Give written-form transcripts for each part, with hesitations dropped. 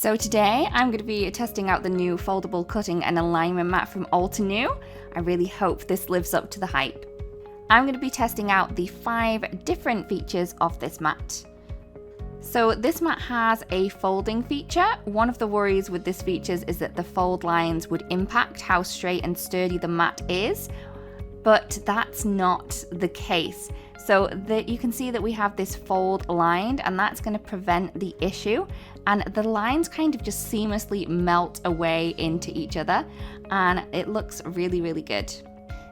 So today I'm going to be testing out the new Foldable Cutting and Alignment Mat from Altenew. I really hope this lives up to the hype. I'm going to be testing out the 5 different features of this mat. So this mat has a folding feature. One of the worries with this feature is that the fold lines would impact how straight and sturdy the mat is, but that's not the case. So you can see that we have this fold aligned, and that's going to prevent the issue, and the lines kind of just seamlessly melt away into each other, and it looks really, really good.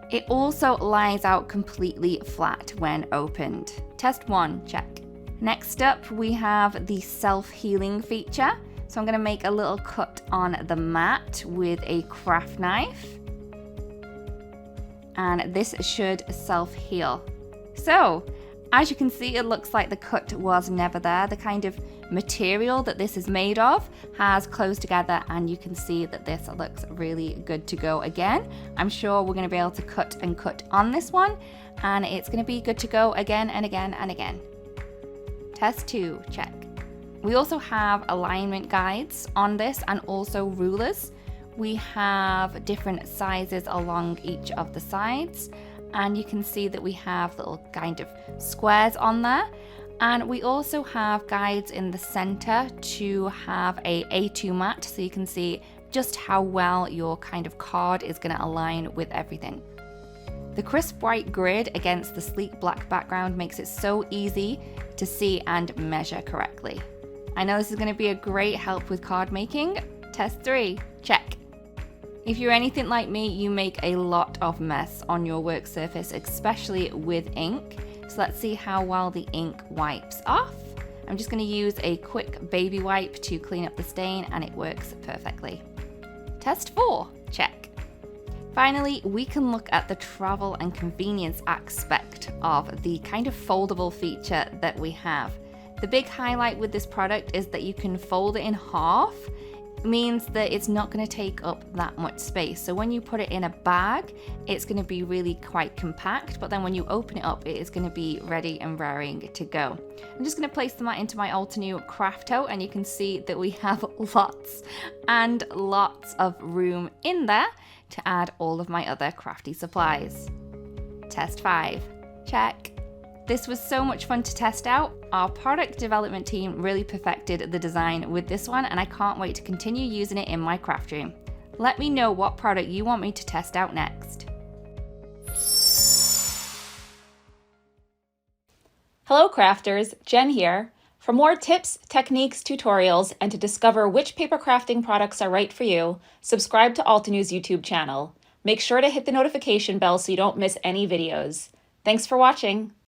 It also lies out completely flat when opened. Test 1, check. Next up, we have the self-healing feature. So I'm going to make a little cut on the mat with a craft knife, and this should self-heal. So, as you can see, it looks like the cut was never there. The kind of material that this is made of has closed together, and you can see that this looks really good to go again. I'm sure we're going to be able to cut and cut on this one, and it's going to be good to go again and again and again. Test 2, check. We also have alignment guides on this and also rulers. We have different sizes along each of the sides, and you can see that we have little kind of squares on there, and we also have guides in the center to have a A2 mat, so you can see just how well your kind of card is going to align with everything. The crisp white grid against the sleek black background makes it so easy to see and measure correctly. I know this is going to be a great help with card making. Test 3, check. If you're anything like me, you make a lot of mess on your work surface, especially with ink. So let's see how well the ink wipes off. I'm just going to use a quick baby wipe to clean up the stain, and it works perfectly. Test 4, check. Finally, we can look at the travel and convenience aspect of the kind of foldable feature that we have. The big highlight with this product is that you can fold it in half. Means that it's not going to take up that much space. So when you put it in a bag, it's going to be really quite compact, but then when you open it up, it is going to be ready and raring to go. I'm just going to place the mat into my Altenew craft tote, and you can see that we have lots and lots of room in there to add all of my other crafty supplies. Test 5, check. This was so much fun to test out. Our product development team really perfected the design with this one, and I can't wait to continue using it in my craft room. Let me know what product you want me to test out next. Hello crafters, Jen here. For more tips, techniques, tutorials, and to discover which paper crafting products are right for you, subscribe to Altenew's YouTube channel. Make sure to hit the notification bell so you don't miss any videos. Thanks for watching.